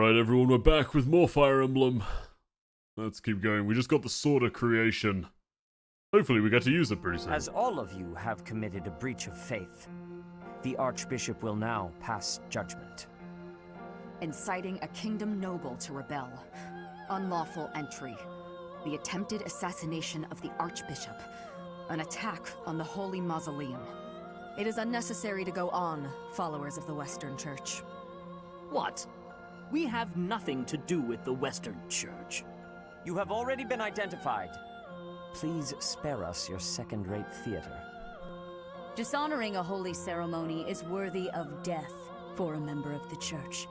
Alright everyone, we're back with more Fire Emblem. Let's keep going. We just got the Sword of Creation. Hopefully we get to use it pretty soon. As all of you have committed a breach of faith, the Archbishop will now pass judgment. Inciting a kingdom noble to rebel. Unlawful entry. The attempted assassination of the Archbishop. An attack on the Holy Mausoleum. It is unnecessary to go on, followers of the Western Church. What? We have nothing to do with the Western Church. You have already been identified. Please spare us your second-rate theater. Dishonoring a holy ceremony is worthy of death for a member of the Church.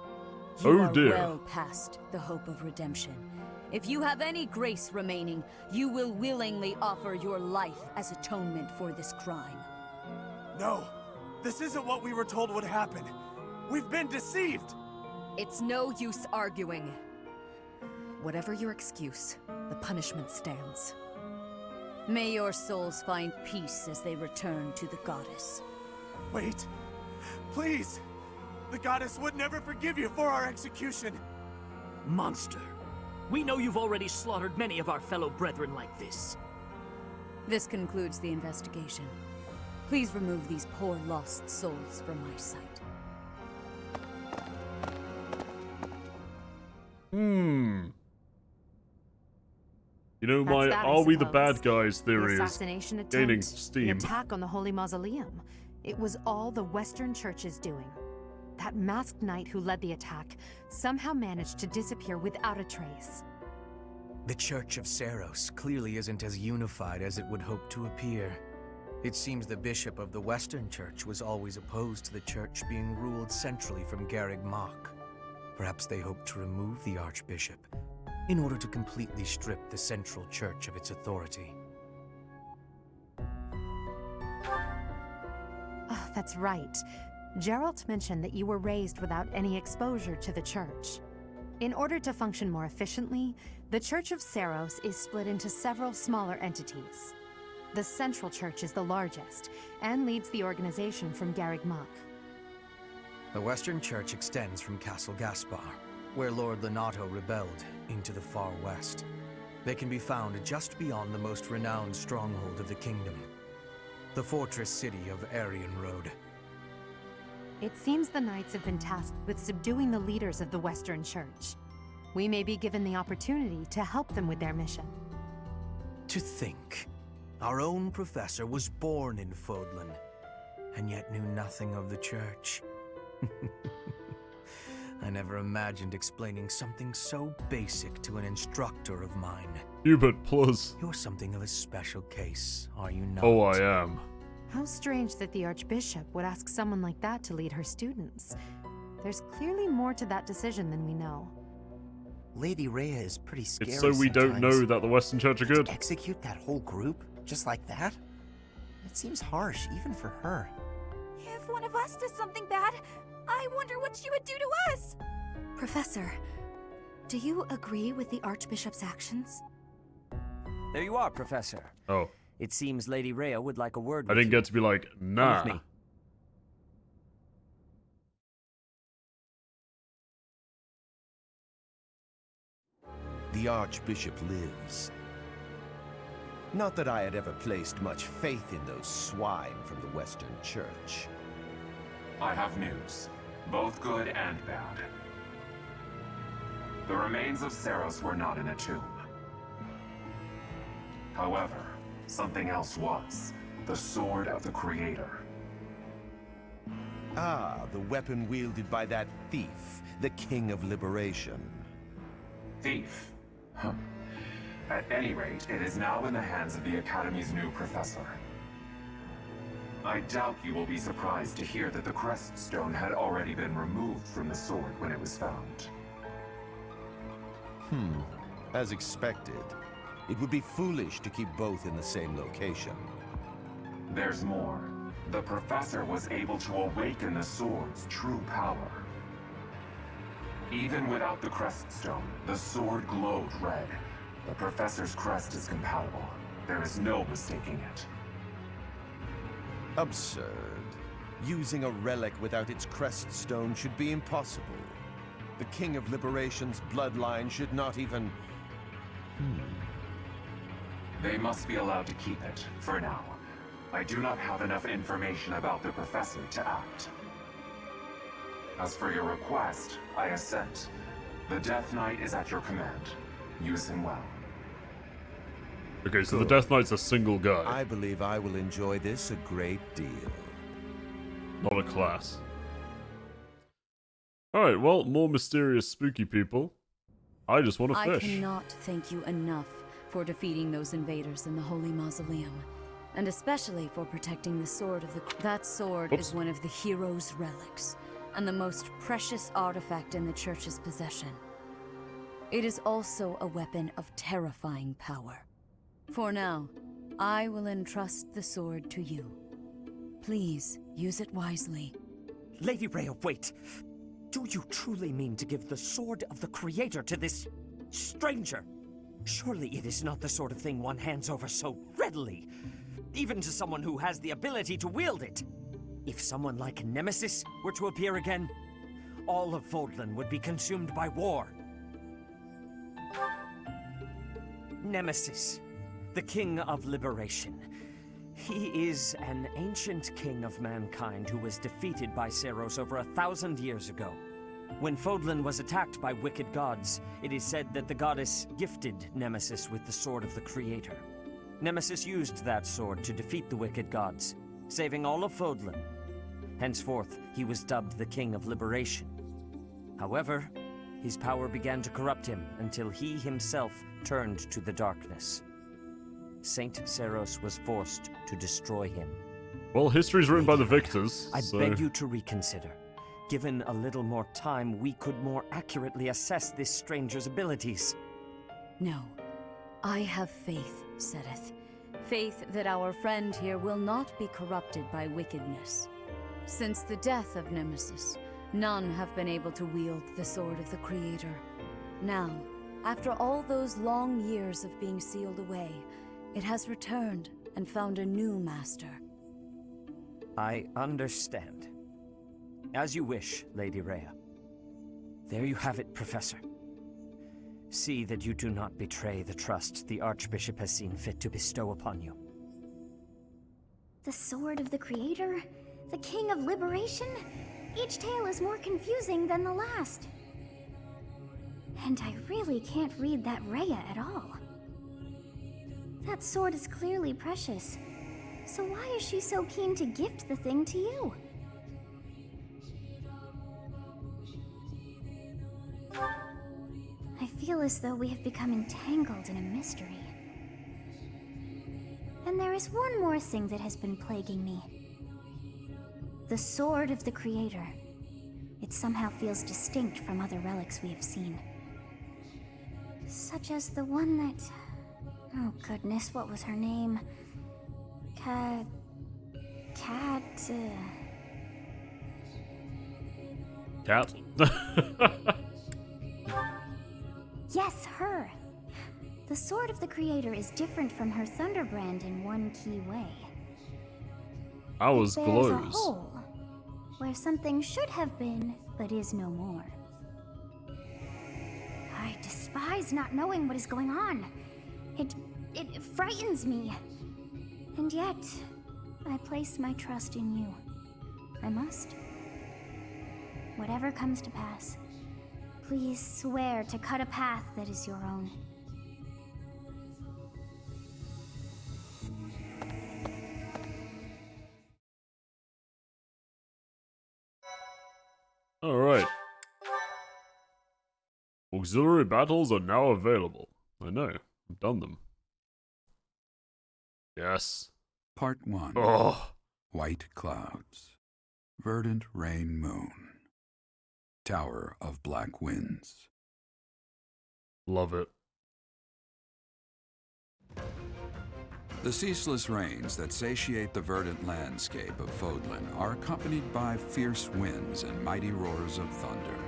Oh You are dear. well past the hope of redemption. If you have any grace remaining, you will willingly offer your life as atonement for this crime. No, this isn't what we were told would happen. We've been deceived! It's no use arguing. Whatever your excuse, the punishment stands. May your souls find peace as they return to the goddess. Wait, please! The goddess would never forgive you for our execution! Monster. We know you've already slaughtered many of our fellow brethren like this. This concludes the investigation. Please remove these poor lost souls from my sight. You know, my That's that, I are we the suppose. bad guys The theory is assassination attempt, gaining the steam. attack on the Holy Mausoleum. It was all the Western Church's doing. That masked knight who led the attack somehow managed to disappear without a trace. The Church of Seros clearly isn't as unified as it would hope to appear. It seems the bishop of the Western Church was always opposed to the Church being ruled centrally from Garreg Mach. Perhaps they hoped to remove the Archbishop in order to completely strip the Central Church of its authority. Oh, that's right. Geralt mentioned that you were raised without any exposure to the Church. In order to function more efficiently, the Church of Seros is split into several smaller entities. The Central Church is the largest, and leads the organization from Garreg Mach. The Western Church extends from Castle Gaspar, where Lord Lenato rebelled, into the far west. They can be found just beyond the most renowned stronghold of the kingdom, the fortress city of Aryan Road. It seems the Knights have been tasked with subduing the leaders of the Western Church. We may be given the opportunity to help them with their mission. To think, our own professor was born in Fodlan, and yet knew nothing of the Church. I never imagined explaining something so basic to an instructor of mine. Hubert plus. You're something of a special case, are you not? Oh, I am. How strange that the Archbishop would ask someone like that to lead her students. There's clearly more to that decision than we know. Lady Rhea is pretty scary. It's so we don't know that the Western Church are good. To execute that whole group, just like that? It seems harsh, even for her. If one of us does something bad, I wonder what she would do to us! Professor, do you agree with the Archbishop's actions? There you are, Professor. Oh. It seems Lady Rhea would like a word I with didn't you. get to be like, Come nah. with me. The Archbishop lives. Not that I had ever placed much faith in those swine from the Western Church. I have news, both good and bad. The remains of Seros were not in a tomb. However, something else was. The Sword of the Creator. Ah, the weapon wielded by that thief, the King of Liberation. Thief? Huh. At any rate, it is now in the hands of the Academy's new professor. I doubt you will be surprised to hear that the Crest Stone had already been removed from the sword when it was found. As expected. It would be foolish to keep both in the same location. There's more. The professor was able to awaken the sword's true power. Even without the Crest Stone, the sword glowed red. The professor's crest is compatible. There is no mistaking it. Absurd. Using a relic without its crest stone should be impossible. The King of Liberation's bloodline should not even... They must be allowed to keep it, for now. I do not have enough information about the Professor to act. As for your request, I assent. The Death Knight is at your command. Use him well. Okay, so the Death Knight's a single guy. I believe I will enjoy this a great deal. Not a class. Alright, well, more mysterious, spooky people. I just want to fish. I cannot thank you enough for defeating those invaders in the Holy Mausoleum. And especially for protecting the sword of the... That sword is one of the hero's relics, and the most precious artifact in the Church's possession. It is also a weapon of terrifying power. For now, I will entrust the sword to you. Please, use it wisely. Lady Rhea, wait! Do you truly mean to give the sword of the Creator to this... stranger? Surely it is not the sort of thing one hands over so readily, even to someone who has the ability to wield it. If someone like Nemesis were to appear again, all of Fodlan would be consumed by war. Nemesis, the King of Liberation. He is an ancient king of mankind who was defeated by Seiros over 1,000 years ago. When Fodlan was attacked by wicked gods, it is said that the goddess gifted Nemesis with the sword of the Creator. Nemesis used that sword to defeat the wicked gods, saving all of Fodlan. Henceforth, he was dubbed the King of Liberation. However, his power began to corrupt him until he himself turned to the darkness. Saint Seiros was forced to destroy him. Well, history's written by the victors, I beg you to reconsider. Given a little more time, we could more accurately assess this stranger's abilities. No. I have faith, Seteth. Faith that our friend here will not be corrupted by wickedness. Since the death of Nemesis, none have been able to wield the sword of the Creator. Now, after all those long years of being sealed away, it has returned and found a new master. I understand. As you wish, Lady Rhea. There you have it, Professor. See that you do not betray the trust the Archbishop has seen fit to bestow upon you. The sword of the Creator? The King of Liberation? Each tale is more confusing than the last. And I really can't read that Rhea at all. That sword is clearly precious. So why is she so keen to gift the thing to you? I feel as though we have become entangled in a mystery. And there is one more thing that has been plaguing me. The sword of the Creator. It somehow feels distinct from other relics we have seen. Such as the one that... Oh goodness, what was her name? Cat... Cat... Yes, her! The sword of the Creator is different from her Thunderbrand in one key way. Ours glows. There's a hole where something should have been, but is no more. I despise not knowing what is going on. It frightens me. And yet, I place my trust in you. I must. Whatever comes to pass, please swear to cut a path that is your own. Alright. Auxiliary battles are now available. I know, I've done them. Yes. Part 1. Oh. White Clouds. Verdant Rain Moon. Tower of Black Winds. Love it. The ceaseless rains that satiate the verdant landscape of Fodlan are accompanied by fierce winds and mighty roars of thunder.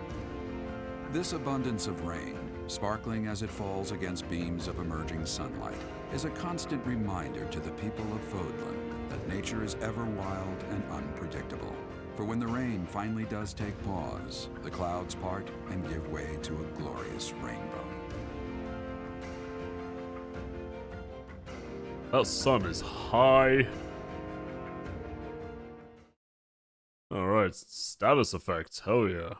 This abundance of rain, sparkling as it falls against beams of emerging sunlight, is a constant reminder to the people of Fodlan that nature is ever wild and unpredictable. For when the rain finally does take pause, the clouds part and give way to a glorious rainbow. That sun is high. Alright, status effects, hell yeah.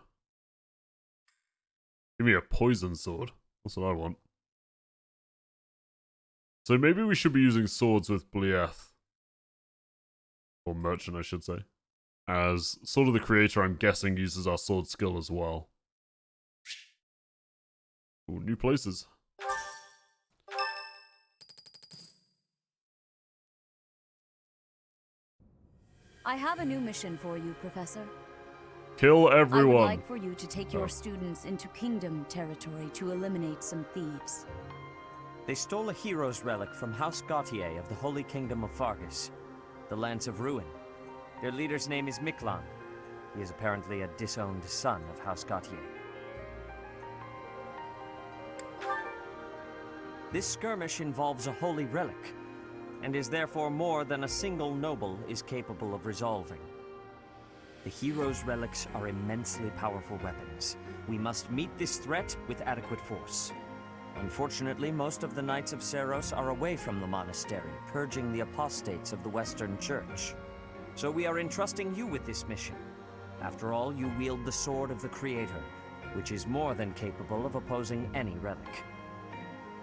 Give me a poison sword. That's what I want. So maybe we should be using swords with Blieth. Or Merchant, I should say. As Sword of the Creator, I'm guessing, uses our sword skill as well. Ooh, new places. I have a new mission for you, Professor. Kill everyone. I would like for you to take your students into Kingdom territory to eliminate some thieves. They stole a hero's relic from House Gautier of the Holy Kingdom of Fargus, the Lands of Ruin. Their leader's name is Miklan. He is apparently a disowned son of House Gautier. This skirmish involves a holy relic, and is therefore more than a single noble is capable of resolving. The hero's relics are immensely powerful weapons. We must meet this threat with adequate force. Unfortunately, most of the Knights of Seiros are away from the Monastery, purging the apostates of the Western Church. So we are entrusting you with this mission. After all, you wield the Sword of the Creator, which is more than capable of opposing any relic.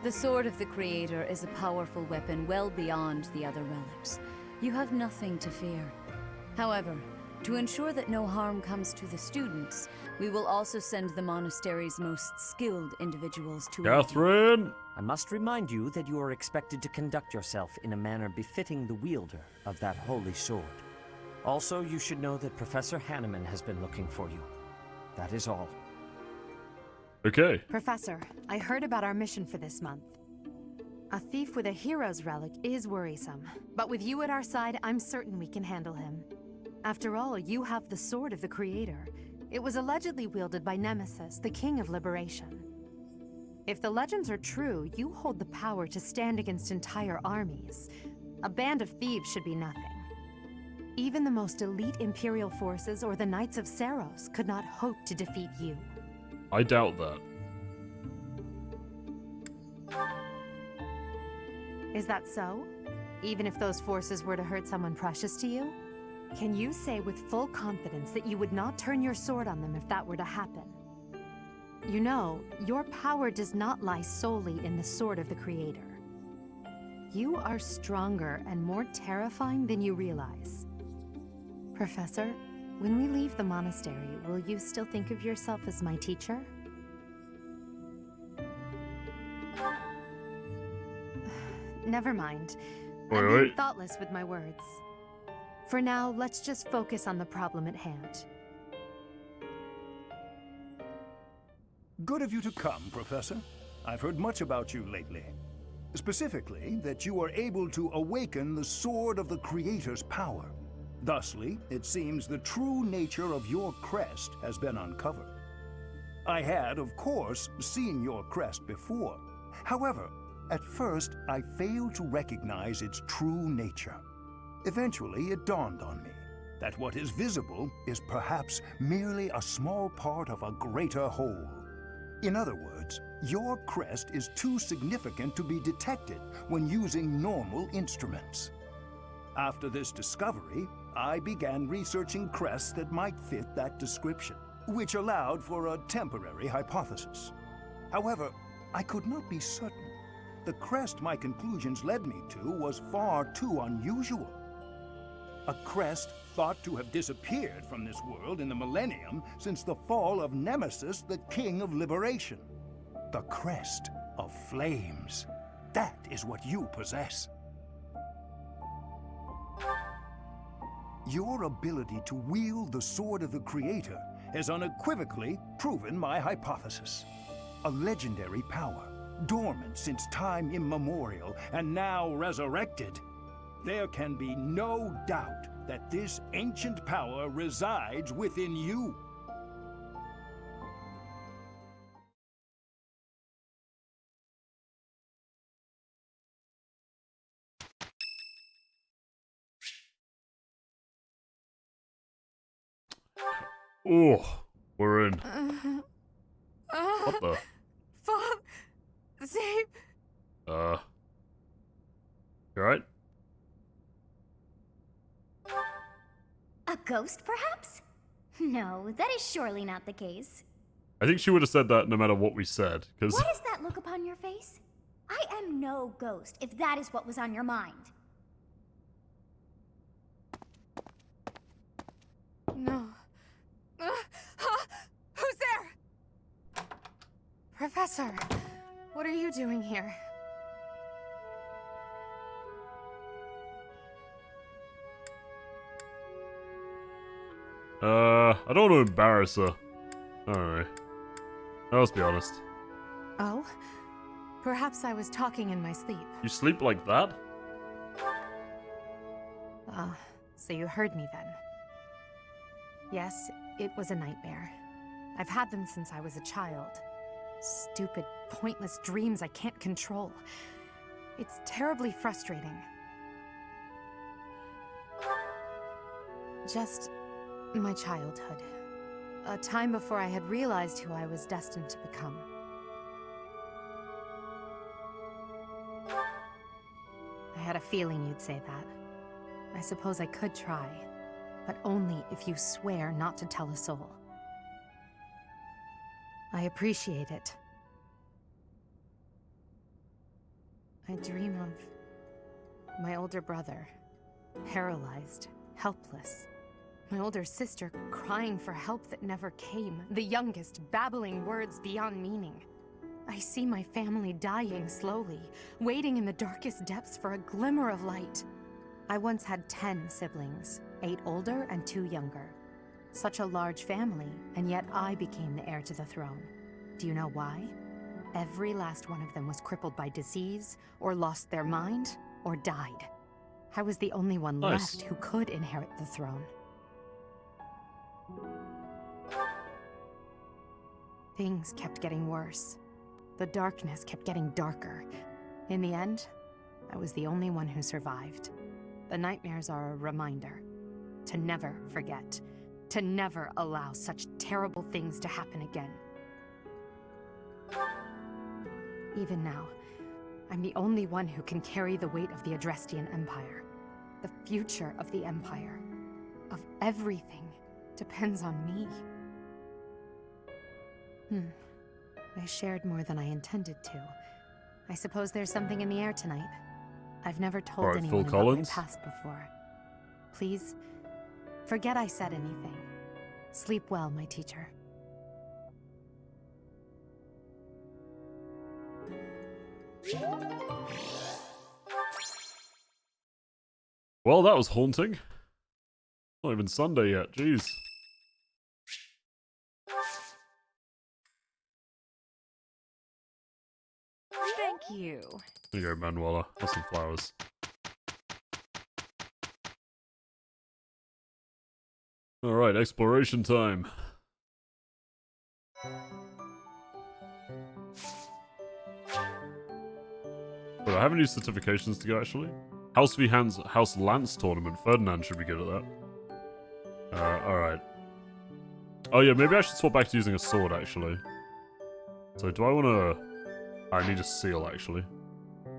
The Sword of the Creator is a powerful weapon well beyond the other relics. You have nothing to fear. However, to ensure that no harm comes to the students, we will also send the monastery's most skilled individuals to Catherine! I must remind you that you are expected to conduct yourself in a manner befitting the wielder of that holy sword. Also, you should know that Professor Hanneman has been looking for you. That is all. Okay. Professor, I heard about our mission for this month. A thief with a hero's relic is worrisome, but with you at our side, I'm certain we can handle him. After all, you have the Sword of the Creator. It was allegedly wielded by Nemesis, the King of Liberation. If the legends are true, you hold the power to stand against entire armies. A band of thieves should be nothing. Even the most elite Imperial forces or the Knights of Seiros could not hope to defeat you. I doubt that. Is that so? Even if those forces were to hurt someone precious to you? Can you say with full confidence that you would not turn your sword on them if that were to happen? You know, your power does not lie solely in the Sword of the Creator. You are stronger and more terrifying than you realize. Professor, when we leave the monastery, will you still think of yourself as my teacher? Never mind. I'm being thoughtless with my words. For now, let's just focus on the problem at hand. Good of you to come, Professor. I've heard much about you lately. Specifically, that you are able to awaken the Sword of the Creator's power. Thusly, it seems the true nature of your crest has been uncovered. I had, of course, seen your crest before. However, at first, I failed to recognize its true nature. Eventually, it dawned on me that what is visible is perhaps merely a small part of a greater whole. In other words, your crest is too significant to be detected when using normal instruments. After this discovery, I began researching crests that might fit that description, which allowed for a temporary hypothesis. However, I could not be certain. The crest my conclusions led me to was far too unusual. A crest thought to have disappeared from this world in the millennium since the fall of Nemesis, the King of Liberation. The Crest of Flames. That is what you possess. Your ability to wield the Sword of the Creator has unequivocally proven my hypothesis. A legendary power, dormant since time immemorial and now resurrected. There can be no doubt that this ancient power resides within you. Oh, we're in. What the? Save. You alright? A ghost, perhaps? No, that is surely not the case. I think she would have said that no matter what we said, because... What is that look upon your face? I am no ghost, if that is what was on your mind. No. Who's there? Professor, what are you doing here? I don't want to embarrass her. I don't know. Let's be honest. Oh? Perhaps I was talking in my sleep. You sleep like that? So you heard me then. Yes, it was a nightmare. I've had them since I was a child. Stupid, pointless dreams I can't control. It's terribly frustrating. Just my childhood. A time before I had realized who I was destined to become. I had a feeling you'd say that. I suppose I could try, but only if you swear not to tell a soul. I appreciate it. I dream of my older brother, paralyzed, helpless. My older sister crying for help that never came. The youngest babbling words beyond meaning. I see my family dying slowly, waiting in the darkest depths for a glimmer of light. I once had 10 siblings, 8 older and 2 younger. Such a large family, and yet I became the heir to the throne. Do you know why? Every last one of them was crippled by disease, or lost their mind, or died. I was the only one left who could inherit the throne. Things kept getting worse. The darkness kept getting darker. In the end, I was the only one who survived. The nightmares are a reminder to never forget, to never allow such terrible things to happen again. Even now, I'm the only one who can carry the weight of the Adrestian Empire. The future of the Empire, of everything, depends on me. I shared more than I intended to. I suppose there's something in the air tonight. I've never told anyone about my past before. Please, forget I said anything. Sleep well, my teacher. Well, that was haunting. Not even Sunday yet, jeez. Thank you. There you go, Manuela. Have some flowers. Alright, exploration time. Wait, I have any certifications to go, actually? House v House Lance tournament. Ferdinand should be good at that. Alright. Oh yeah, maybe I should swap back to using a sword, actually. So do I want to... I need a seal, actually.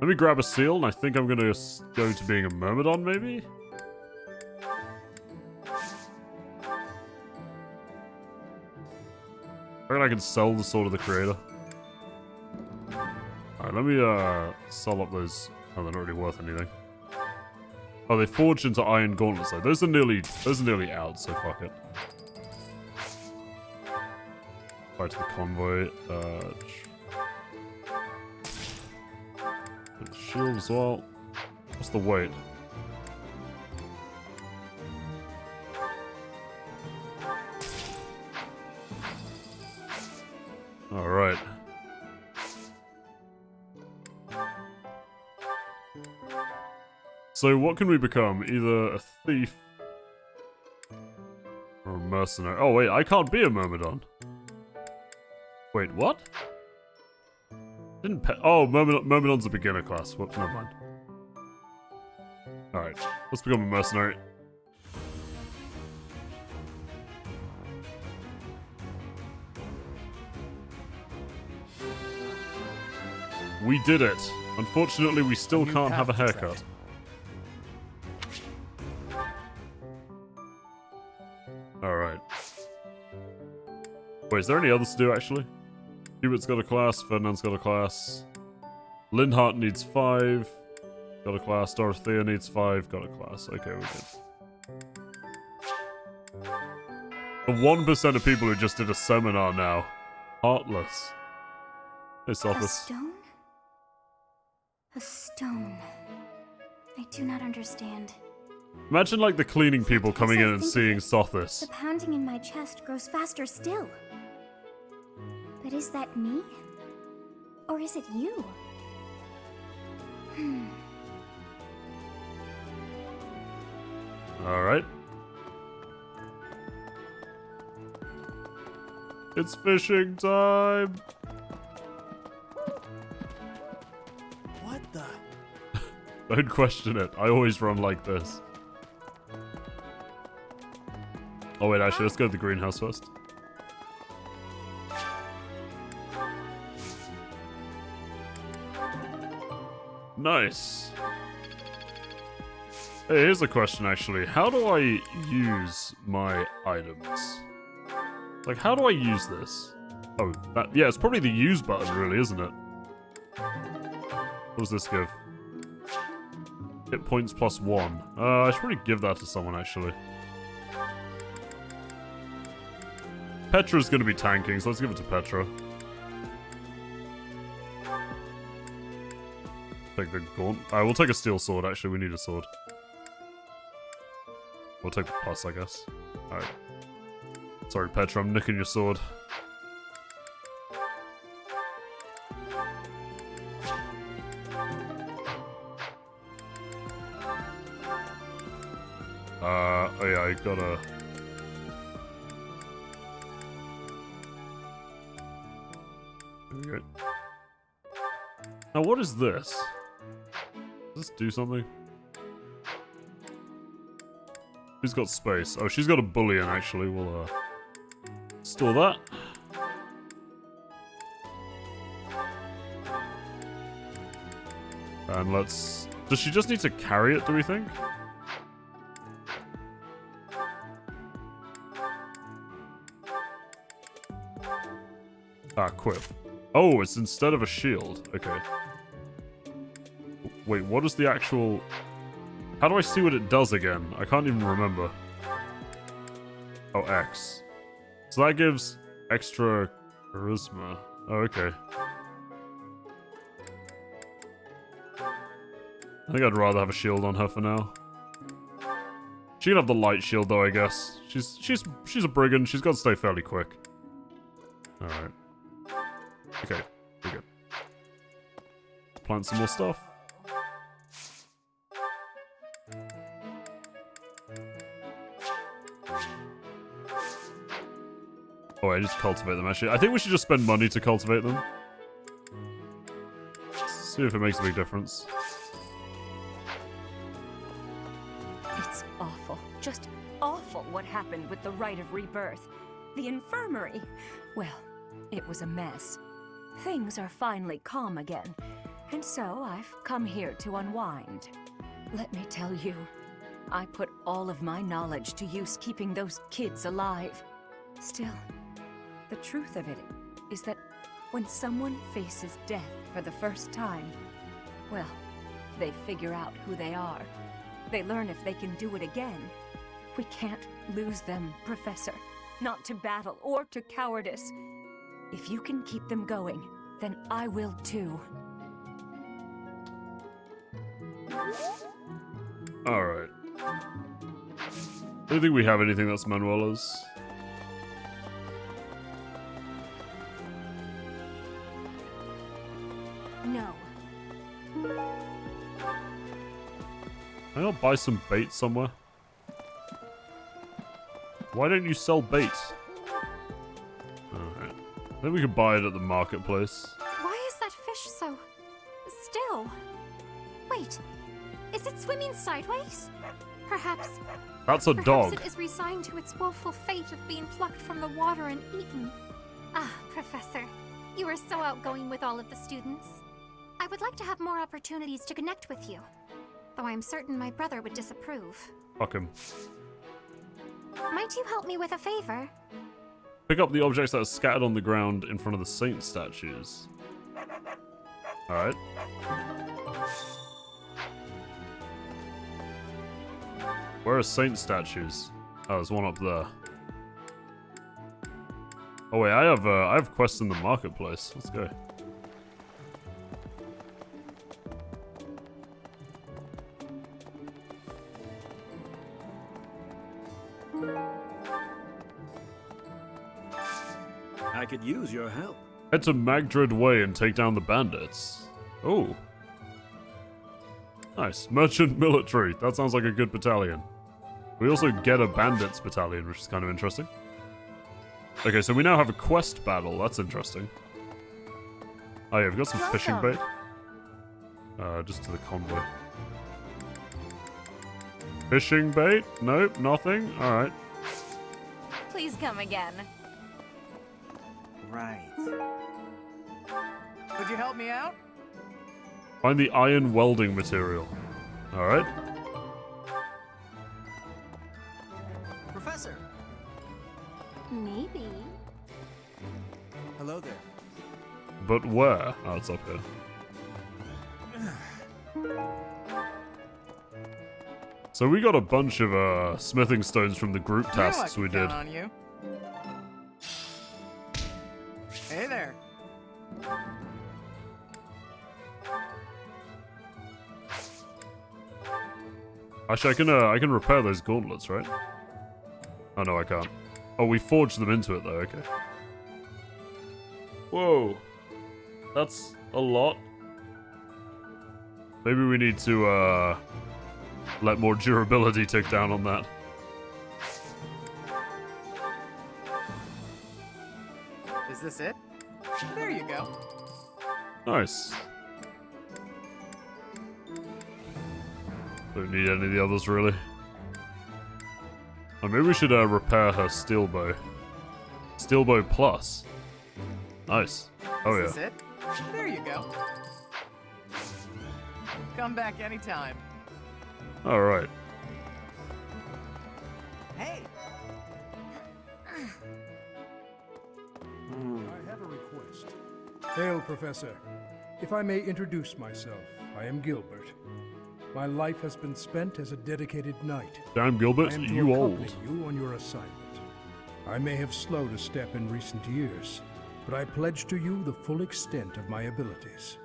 Let me grab a seal, and I think I'm going to go to being a Myrmidon, maybe? I reckon I can sell the Sword of the Creator. Alright, let me sell up those... Oh, they're not really worth anything. Oh, they forged into iron gauntlets, though. Those are nearly out, so fuck it. Fight to the convoy. Shield as well. What's the weight? Alright. So what can we become? Either a thief or a mercenary. Oh wait, I can't be a Myrmidon. Wait, what? Oh, Myrmidon's a beginner class. Whoops, never mind. Alright, let's become a mercenary. We did it. Unfortunately, we still can't have a haircut. Alright. Wait, is there any others to do, actually? Hubert's got a class, Ferdinand's got a class. Lindhart needs 5. Got a class. Dorothea needs 5. Got a class. Okay, we're good. The 1% of people who just did a seminar now. Heartless. Hey, Sophus. A stone? A stone. I do not understand. Imagine like the cleaning people coming in and seeing The Sothis. pounding in my chest grows faster still. But is that me? Or is it you? Alright. It's fishing time! What the? Don't question it. I always run like this. Oh wait, actually, let's go to the greenhouse first. Nice. Hey, here's a question actually. How do I use my items? Like, how do I use this? Oh, that, yeah, it's probably the use button really, isn't it? What does this give? Hit points +1. I should probably give that to someone actually. Petra's gonna be tanking, so let's give it to Petra. Take the gaunt. We'll take a steel sword, actually. We need a sword. We'll take the plus, I guess. Alright. Sorry, Petra, I'm nicking your sword. Oh yeah, I gotta... There we go. Now, what is this? Does this do something? Who's got space? Oh, she's got a bullion, actually. We'll, store that. And let's... Does she just need to carry it, do we think? Ah, equip. Oh, it's instead of a shield. Okay. Wait, what is the actual... How do I see what it does again? I can't even remember. Oh, X. So that gives extra charisma. Oh, okay. I think I'd rather have a shield on her for now. She can have the light shield though, I guess. She's a brigand. She's got to stay fairly quick. All right. Okay, we're good. Plant some more stuff. Oh, I just cultivate them actually. I think we should just spend money to cultivate them. See if it makes a big difference. It's awful. Just awful what happened with the rite of rebirth. The infirmary. Well, it was a mess. Things are finally calm again, and so I've come here to unwind. Let me tell you, I put all of my knowledge to use keeping those kids alive. Still, the truth of it is that when someone faces death for the first time, well, they figure out who they are. They learn if they can do it again. We can't lose them, Professor. Not to battle or to cowardice. If you can keep them going, then I will too. Alright. I don't think we have anything that's Manuela's. No. Can I not buy some bait somewhere? Why don't you sell bait? Alright. I think we could buy it at the marketplace. Why is that fish so... still? Wait, is it swimming sideways? Perhaps... That's a dog. Perhaps it is resigned to its woeful fate of being plucked from the water and eaten. Ah, Professor, you are so outgoing with all of the students. I would like to have more opportunities to connect with you, though I'm certain my brother would disapprove. Fuck him. Might you help me with a favor? Pick up the objects that are scattered on the ground in front of the saint statues. Alright. Where are saint statues? Oh, there's one up there. Oh wait, I have quests in the marketplace. Let's go. I could use your help. Head to Magdred Way and take down the bandits. Oh. Nice. Merchant Military. That sounds like a good battalion. We also get a bandits battalion, which is kind of interesting. Okay, so we now have a quest battle. That's interesting. Oh yeah, we've got some fishing bait. Just to the convoy. Fishing bait? Nope, nothing. Alright. Please come again. Right. Could you help me out? Find the iron welding material. Alright. Professor. Maybe. Hello there. But where? Oh, it's up here. So we got a bunch of smithing stones from the group tasks we did. On you. Hey there. Actually, I can repair those gauntlets, right? Oh no, I can't. Oh, we forged them into it though. Okay. Whoa, that's a lot. Maybe we need to let more durability tick down on that. Is this it? There you go. Nice. Don't need any of the others really. Oh, maybe we should repair her steel bow. Steel bow plus. Nice. Oh Is yeah. this it? There you go. Come back anytime. All right. Hey. I have a request. Hail, Professor. If I may introduce myself, I am Gilbert. My life has been spent as a dedicated knight. Damn, Gilbert, I am to you accompany old. you on your assignment. I may have slowed a step in recent years, but I pledge to you the full extent of my abilities.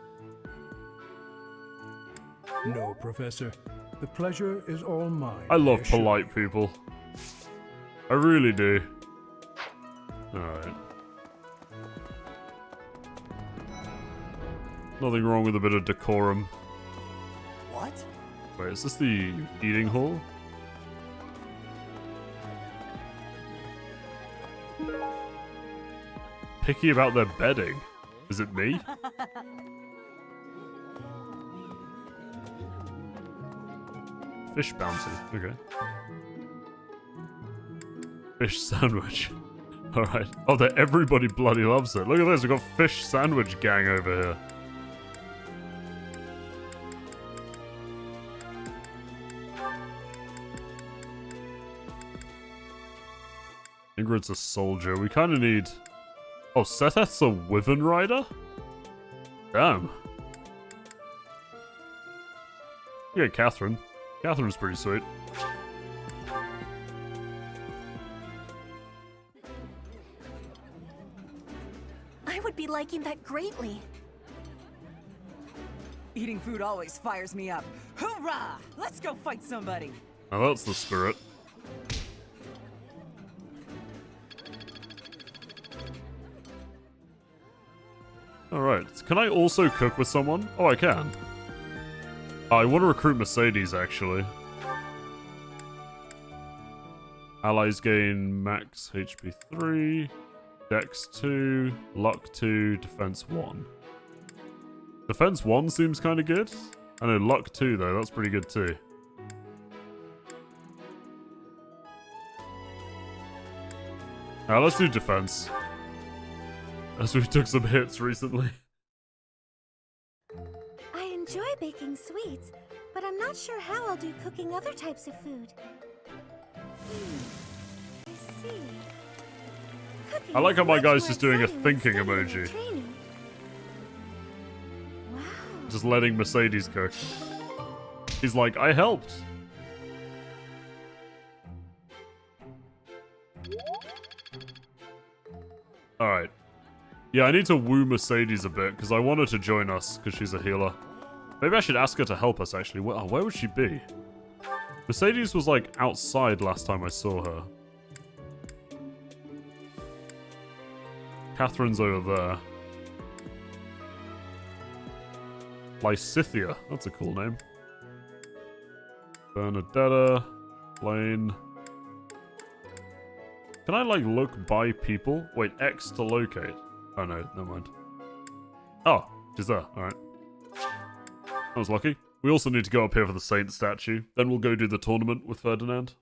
No, Professor. The pleasure is all mine. I love assure polite people. I really do. Alright. Nothing wrong with a bit of decorum. What? Wait, is this the eating hall? Picky about their bedding. Is it me? Fish bounty. Okay. Fish sandwich. Alright. Oh, everybody bloody loves it. Look at this. We've got fish sandwich gang over here. Ingrid's a soldier. We kind of need... Oh, Setheth's a Wyvern Rider? Damn. Yeah, Catherine. Catherine's pretty sweet. I would be liking that greatly. Eating food always fires me up. Hoorah! Let's go fight somebody! Now that's the spirit. Alright, can I also cook with someone? Oh, I can. I want to recruit Mercedes, actually. Allies gain max HP 3, Dex 2, Luck 2, Defense 1. Defense 1 seems kind of good. I know Luck 2, though, that's pretty good too. Let's do Defense. As we took some hits recently. enjoy baking sweets, but I'm not sure how I'll do cooking other types of food. I see. Cooking I like how is my much guy's more just doing a exciting than thinking studying and emoji. training. Wow. Just letting Mercedes cook. He's like, I helped. Alright. Yeah, I need to woo Mercedes a bit, because I want her to join us, because she's a healer. Maybe I should ask her to help us, actually. Where would she be? Mercedes was, like, outside last time I saw her. Catherine's over there. Lysithia. That's a cool name. Bernadetta. Lane. Can I, like, look by people? Wait, X to locate. Oh, no, never mind. Oh, she's there. Alright. I was lucky. We also need to go up here for the saint statue. Then we'll go do the tournament with Ferdinand.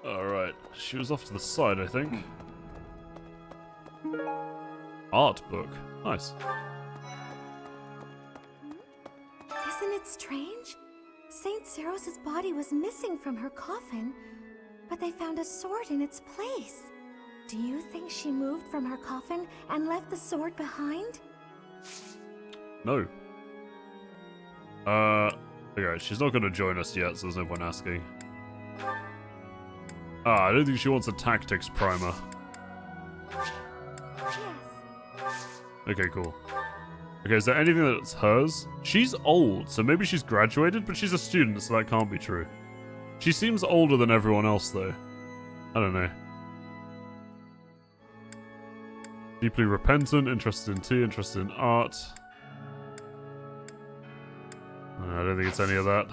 Alright. She was off to the side, I think. Art book. Nice. Isn't it strange? Saint Seros' body was missing from her coffin, but they found a sword in its place. Do you think she moved from her coffin and left the sword behind? No. Okay, she's not going to join us yet, so there's no point asking. I don't think she wants a tactics primer. Yes. Okay, cool. Okay, is there anything that's hers? She's old, so maybe she's graduated, but she's a student, so that can't be true. She seems older than everyone else, though. I don't know. Deeply repentant, interested in tea, interested in art. I don't think it's any of that.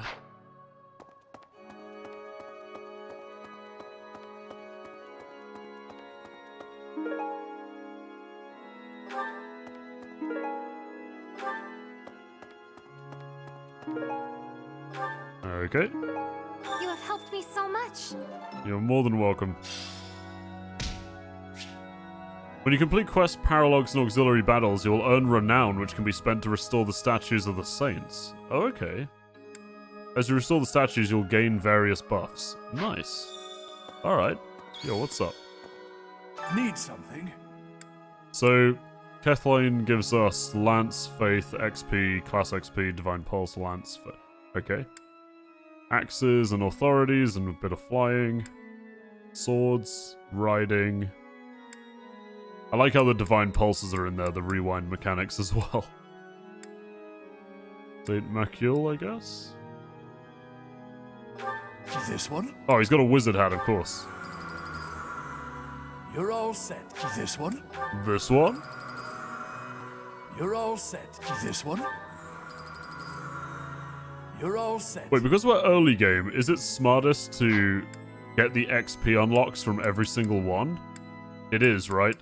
Okay. You have helped me so much. You're more than welcome. When you complete quests, paralogs, and auxiliary battles, you'll earn renown, which can be spent to restore the statues of the saints. Oh, okay. As you restore the statues, you'll gain various buffs. Nice. Alright. Yo, what's up? Need something? So, Kathleen gives us Lance, Faith, XP, Class XP, Divine Pulse, Lance. Okay. Axes and authorities and a bit of flying. Swords, riding. I like how the Divine Pulses are in there, the rewind mechanics as well. Saint Macule, I guess? This one? Oh, he's got a wizard hat, of course. You're all set. This one? This one? You're all set. This one? You're all set. Wait, because we're early game, is it smartest to get the XP unlocks from every single one? It is, right?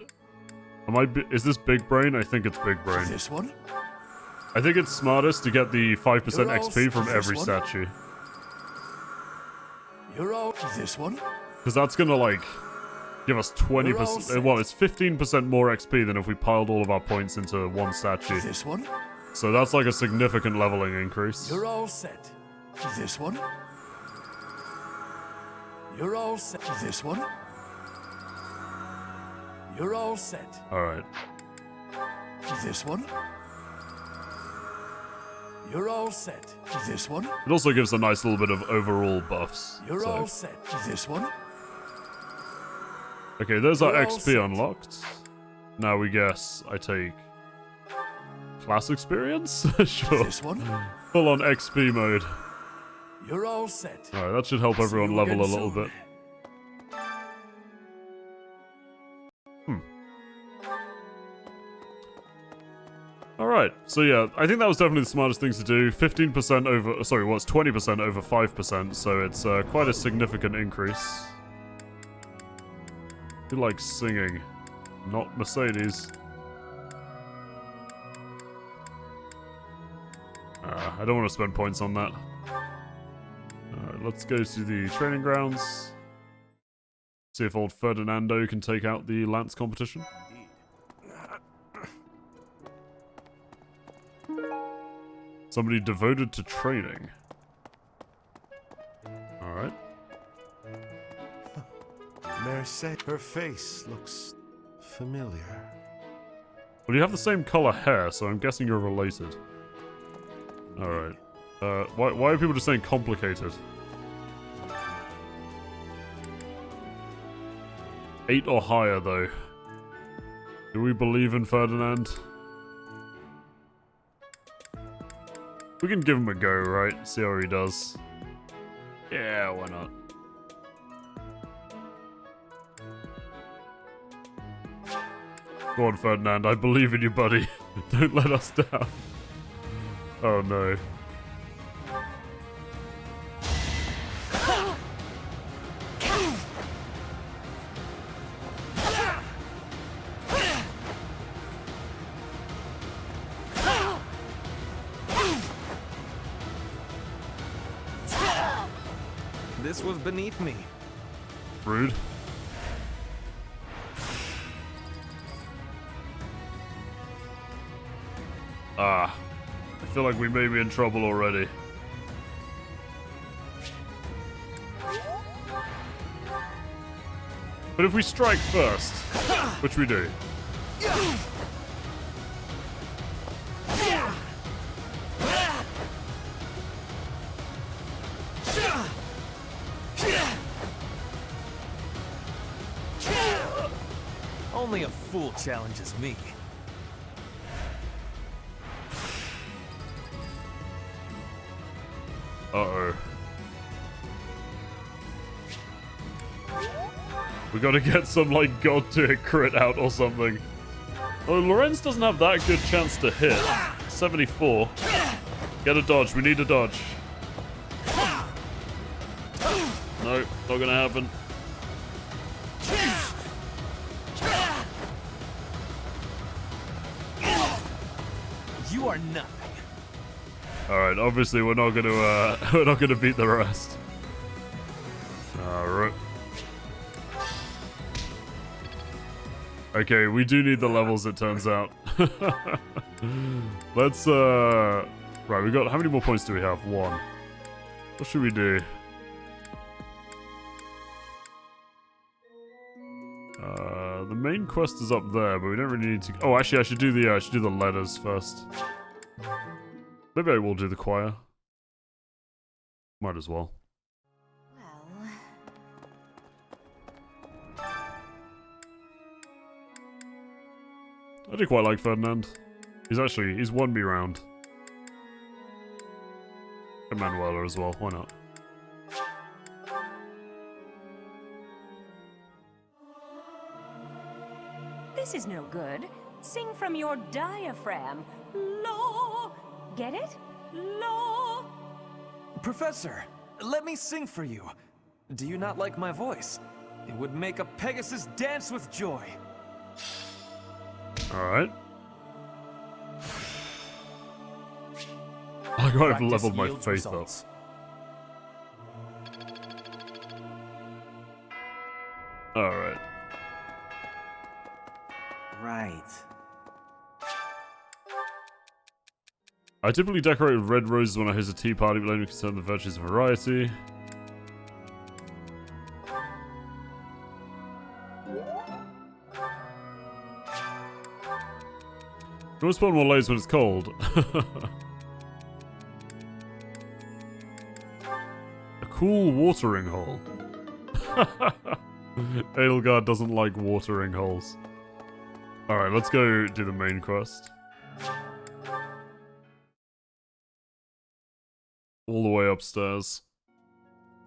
Is this big brain? I think it's big brain. This one? I think it's smartest to get the 5% XP from every one? statue. You're all this one? Because that's gonna, like, give us 20%. Well, it's 15% more XP than if we piled all of our points into one statue. This one? So that's like a significant leveling increase. You're all set. This one? You're all set. This one? You're all set. Alright. This one? You're all set. This one? It also gives a nice little bit of overall buffs. You're so. all set. This one? Okay, there's our You're all XP set. unlocked. Now we guess I take class experience? Sure. This one? Full on XP mode. You're all set. Alright, that should help See everyone you level a again little soon. bit. Alright, so yeah, I think that was definitely the smartest thing to do. 15% over, sorry, well, it's 20% over 5%, so it's quite a significant increase. Who likes singing? Not Mercedes. I don't want to spend points on that. Alright, let's go to the training grounds. See if old Ferdinando can take out the lance competition. Somebody devoted to training. Alright. Merced, her face looks familiar. Well, you have the same color hair, so I'm guessing you're related. Alright. Why are people just saying complicated? 8 or higher, though. Do we believe in Ferdinand? We can give him a go, right? See how he does. Yeah, why not? Go on, Ferdinand. I believe in you, buddy. Don't let us down. Oh, no. This was beneath me. Rude. Ah. I feel like we may be in trouble already. But if we strike first, which we do. Only a fool challenges me. Uh-oh. We gotta get some, like, god tier crit out or something. Oh, Lorenz doesn't have that good chance to hit. 74. Get a dodge. We need a dodge. No, not gonna happen. You are nothing. Alright, obviously we're not gonna beat the rest. Alright. Okay, we do need the levels, it turns out. Let's right, we got, how many more points do we have? 1. What should we do? The main quest is up there, but we don't really need to. Oh, actually, I should do the letters first. Maybe I will do the choir. Might as well. I do quite like Ferdinand. He's won me round. And Manuela as well, why not? This is no good. Sing from your diaphragm. Law. Get it? Law. Professor, let me sing for you. Do you not like my voice? It would make a Pegasus dance with joy. Alright. I gotta have leveled my faith up. Alright. Right. I typically decorate with red roses when I host a tea party, but only concern the virtues of variety. You want to spawn more loads when it's cold. A cool watering hole. Edelgard doesn't like watering holes. Alright, let's go do the main quest. All the way upstairs.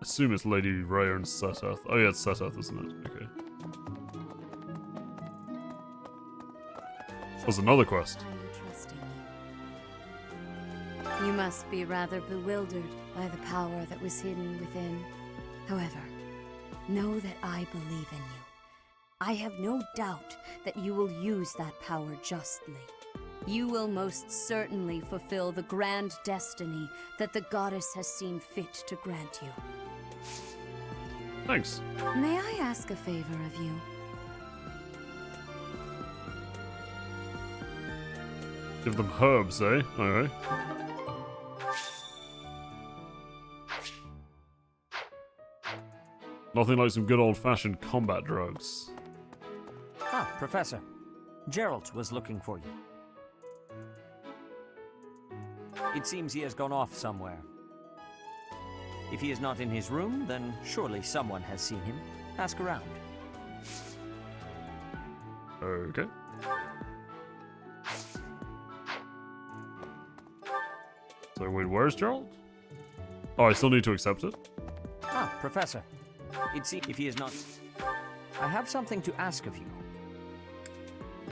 Assume it's Lady Rhea and Setath. Oh yeah, it's Setath, isn't it? Okay. There's another quest. You must be rather bewildered by the power that was hidden within. However, know that I believe in you. I have no doubt that you will use that power justly. You will most certainly fulfill the grand destiny that the goddess has seen fit to grant you. Thanks. May I ask a favor of you? Give them herbs, eh? Alright. Nothing like some good old-fashioned combat drugs. Ah, Professor. Geralt was looking for you. It seems he has gone off somewhere. If he is not in his room, then surely someone has seen him. Ask around. Okay. So wait, where's Gerald? Oh, I still need to accept it? Ah, Professor. It seems if he is not... I have something to ask of you.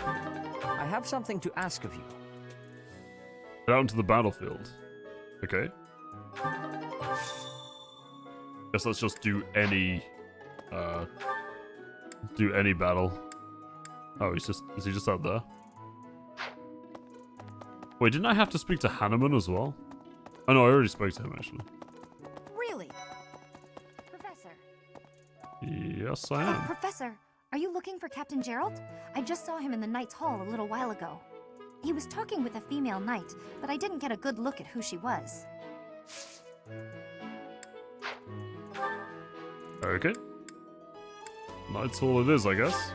I have something to ask of you. Get out into the battlefield. Okay. Guess let's just do any battle. Oh, is he just out there? Wait, didn't I have to speak to Hanneman as well? Oh no, I already spoke to him actually. Really? Professor? Yes, I am. Professor, are you looking for Captain Gerald? I just saw him in the Knight's Hall a little while ago. He was talking with a female knight, but I didn't get a good look at who she was. Okay. Knight's Hall it is, I guess.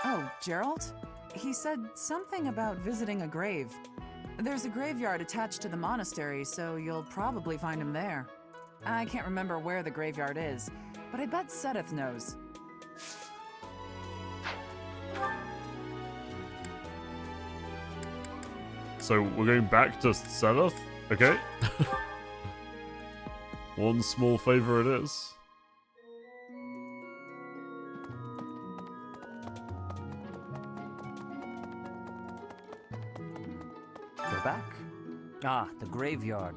Oh, Gerald? He said something about visiting a grave. There's a graveyard attached to the monastery, so you'll probably find him there. I can't remember where the graveyard is, but I bet Sedith knows. So we're going back to Sedith? Okay. One small favor it is. We're back. Ah, the graveyard.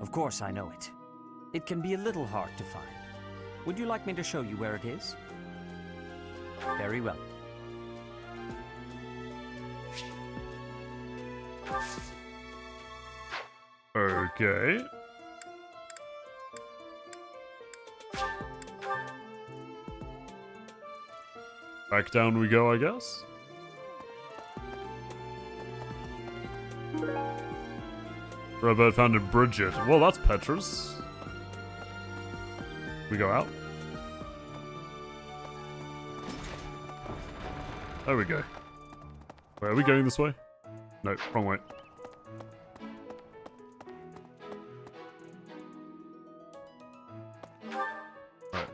Of course I know it. It can be a little hard to find. Would you like me to show you where it is? Very well. Okay. Back down we go, I guess. Robert found in Bridget. Well, that's Petra's. We go out. There we go. Wait, are we going this way? No, wrong way. Right.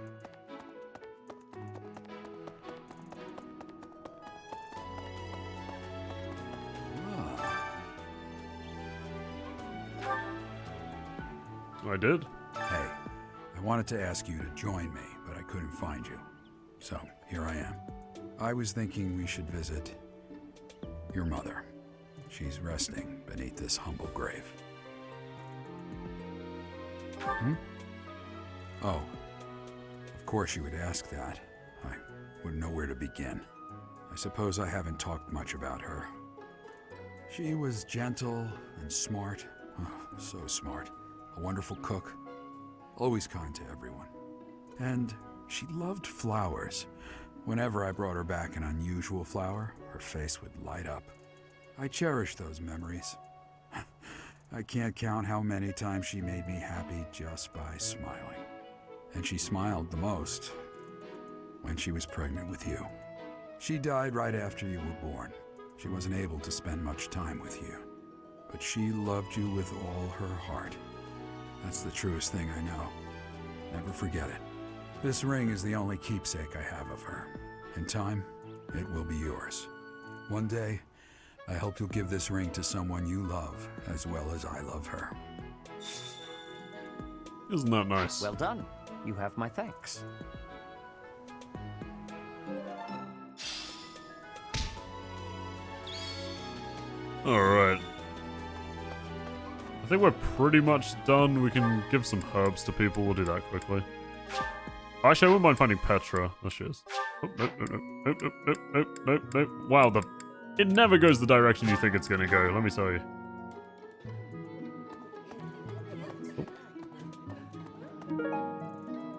I did. Hey, I wanted to ask you to join me, but I couldn't find you. So, here I am. I was thinking we should visit your mother. She's resting beneath this humble grave. Hmm? Oh, of course you would ask that. I wouldn't know where to begin. I suppose I haven't talked much about her. She was gentle and smart. Oh, so smart. A wonderful cook. Always kind to everyone. And she loved flowers. Whenever I brought her back an unusual flower, her face would light up. I cherish those memories. I can't count how many times she made me happy just by smiling. And she smiled the most when she was pregnant with you. She died right after you were born. She wasn't able to spend much time with you. But she loved you with all her heart. That's the truest thing I know. Never forget it. This ring is the only keepsake I have of her. In time, it will be yours. One day, I hope you'll give this ring to someone you love as well as I love her. Isn't that nice? Well done. You have my thanks. Alright. I think we're pretty much done. We can give some herbs to people. We'll do that quickly. Actually, I wouldn't mind finding Petra. There she is. Oh, nope, nope, nope, nope, nope, nope, nope, nope. Wow, it never goes the direction you think it's gonna go, let me tell you.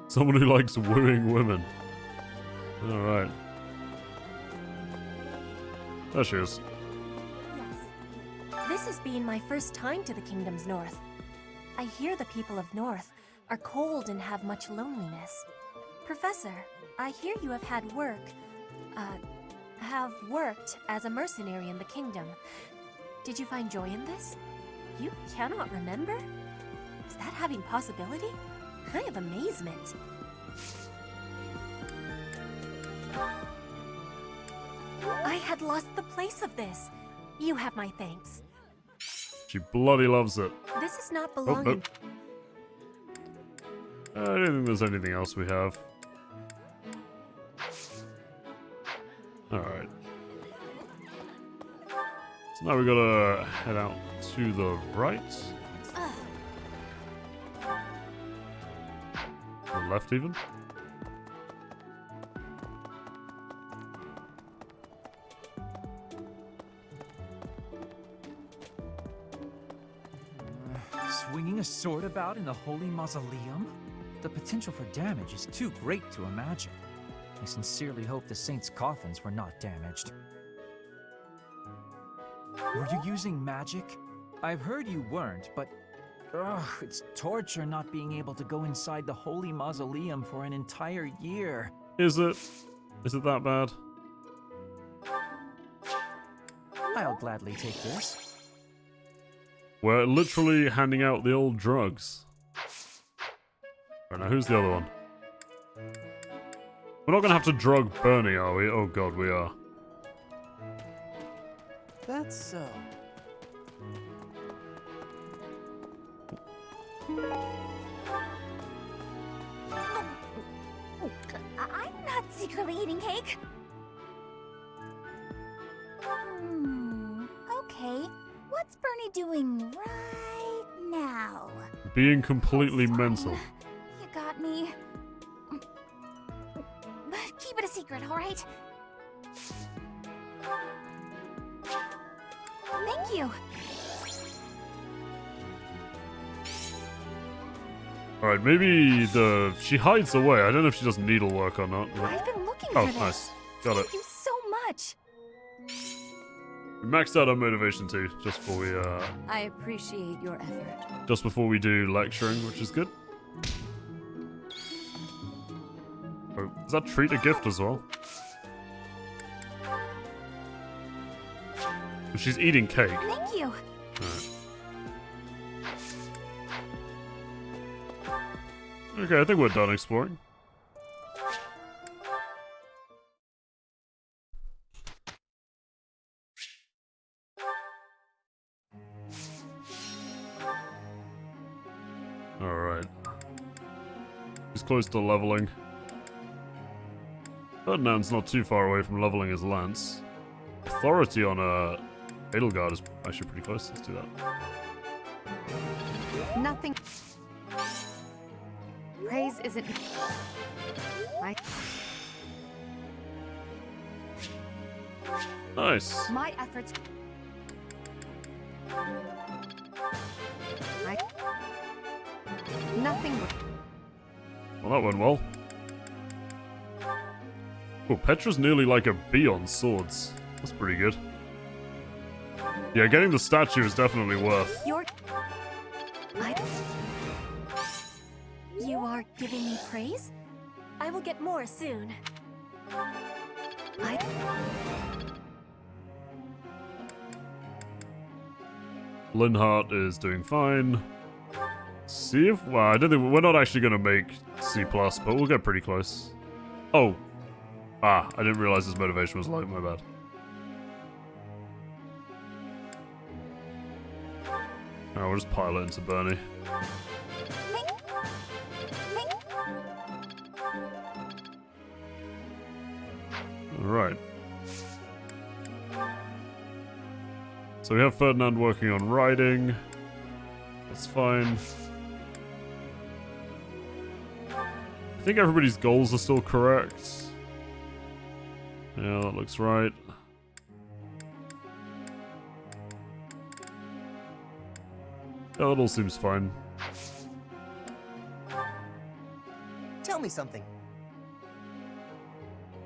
Someone who likes wooing women. Alright. There she is. This has been my first time to the Kingdom's North. I hear the people of North are cold and have much loneliness. Professor, I hear you have worked as a mercenary in the Kingdom. Did you find joy in this? You cannot remember? Is that having possibility? I have amazement. I had lost the place of this. You have my thanks. She bloody loves it. This is not Oh, belonging. I don't think there's anything else we have. Alright. So now we gotta head out to the right. The left even. Swinging a sword about in the Holy Mausoleum? The potential for damage is too great to imagine. I sincerely hope the saints' coffins were not damaged. Were you using magic? I've heard you weren't, but it's torture not being able to go inside the Holy Mausoleum for an entire year. Is it? Is it that bad? I'll gladly take this. We're literally handing out the old drugs. Right, now who's the other one? We're not gonna have to drug Bernie, are we? Oh god, we are. That's so. I'm not secretly eating cake. Okay. What's Bernie doing right now? Being completely mental. You got me. Keep it a secret, all right? Thank you. Alright, maybe she hides away. I don't know if she does needlework or not. I've been looking Oh, for this. nice. Got it. Thank you so much. We maxed out our motivation too, just before we I appreciate your effort. just before we do lecturing, which is good. Oh, does that treat a gift as well? She's eating cake. Thank you. Alright. Okay, I think we're done exploring. Alright. He's close to leveling. Ferdinand's not too far away from leveling his lance. Authority on Edelgard is actually pretty close. Let's do that. Nothing. Praise isn't. Nice. My efforts. Nothing. Well, that went well. Oh, Petra's nearly like a bee on swords. That's pretty good. Yeah, getting the statue is definitely worth. You are giving me praise? I will get more soon. Linhart is doing fine. See if... Well, I don't think... We're not actually going to make C++, but we'll get pretty close. Oh. Ah, I didn't realize his motivation was low. My bad. Oh, we'll just pile it into Bernie. Alright. So we have Ferdinand working on riding. That's fine. I think everybody's goals are still correct. Yeah, that looks right. Yeah, that all seems fine. me something.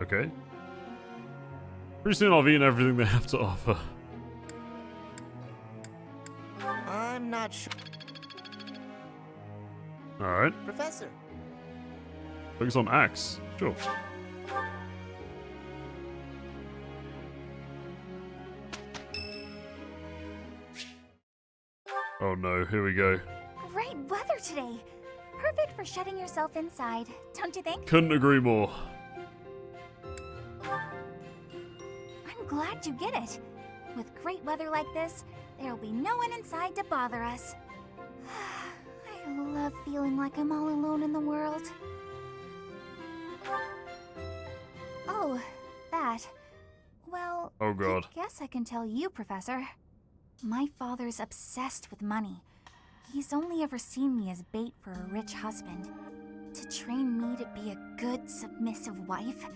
Okay. Pretty soon I've eaten everything they have to offer. I'm not sure. Alright. Professor. Focus on axe. Sure. Oh no, here we go. Great weather today. Perfect for shutting yourself inside, don't you think? Couldn't agree more. I'm glad you get it. With great weather like this, there'll be no one inside to bother us. I love feeling like I'm all alone in the world. Oh, that. Well, Oh god. I guess I can tell you, Professor. My father's obsessed with money. He's only ever seen me as bait for a rich husband. To train me to be a good, submissive wife,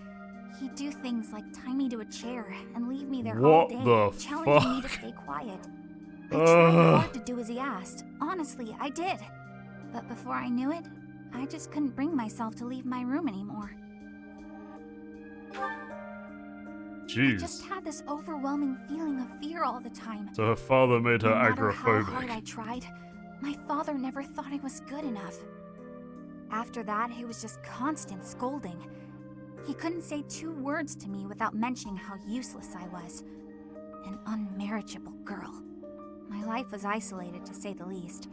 he'd do things like tie me to a chair and leave me there all What day, the challenging me to fuck? stay quiet. I tried hard to do as he asked. Honestly, I did. But before I knew it, I just couldn't bring myself to leave my room anymore. I Jeez. just had this overwhelming feeling of fear all the time. So her father made her No matter how hard agoraphobic. I tried, my father never thought I was good enough. After that, it was just constant scolding. He couldn't say 2 words to me without mentioning how useless I was. An unmarriageable girl. My life was isolated, to say the least.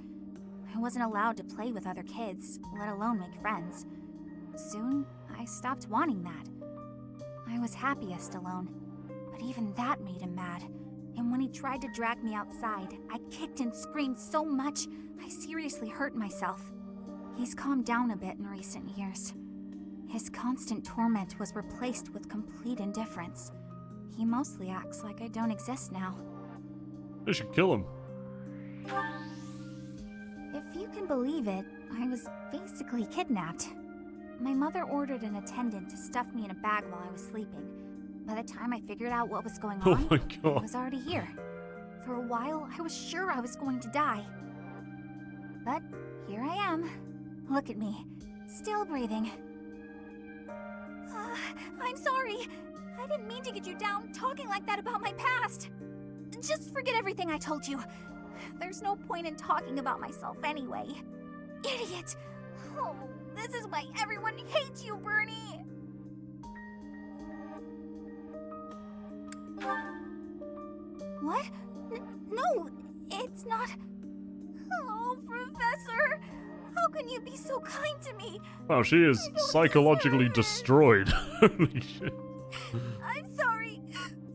I wasn't allowed to play with other kids, let alone make friends. Soon, I stopped wanting that. I was happiest alone, but even that made him mad. And when he tried to drag me outside, I kicked and screamed so much, I seriously hurt myself. He's calmed down a bit in recent years. His constant torment was replaced with complete indifference. He mostly acts like I don't exist now. They should kill him. If you can believe it, I was basically kidnapped. My mother ordered an attendant to stuff me in a bag while I was sleeping. By the time I figured out what was going on, Oh my god. I was already here. For a while, I was sure I was going to die. But here I am. Look at me, still breathing. I'm sorry. I didn't mean to get you down talking like that about my past. Just forget everything I told you. There's no point in talking about myself anyway. Idiot! Oh, this is why everyone hates you, Bernie! What? No, it's not... Oh, Professor! How can you be so kind to me? Wow, she is psychologically destroyed. Holy shit. I'm sorry.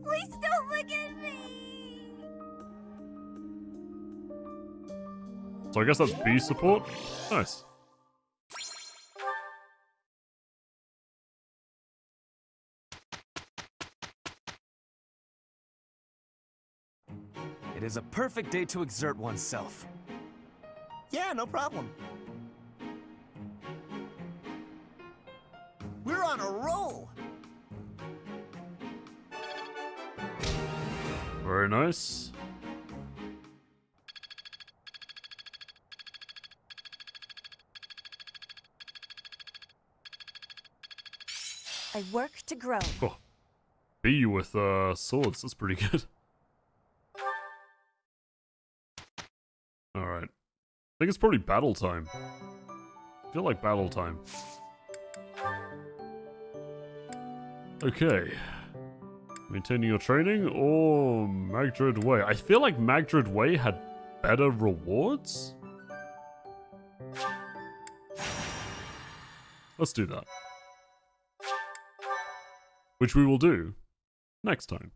Please don't look at me. So I guess that's B support? Nice. It is a perfect day to exert oneself. Yeah, no problem. We're on a roll. Very nice. I work to grow. Oh. B with swords, that's pretty good. Alright. I think it's probably battle time. I feel like battle time. Okay. Maintaining your training or Magdred Way? I feel like Magdred Way had better rewards? Let's do that. Which we will do next time.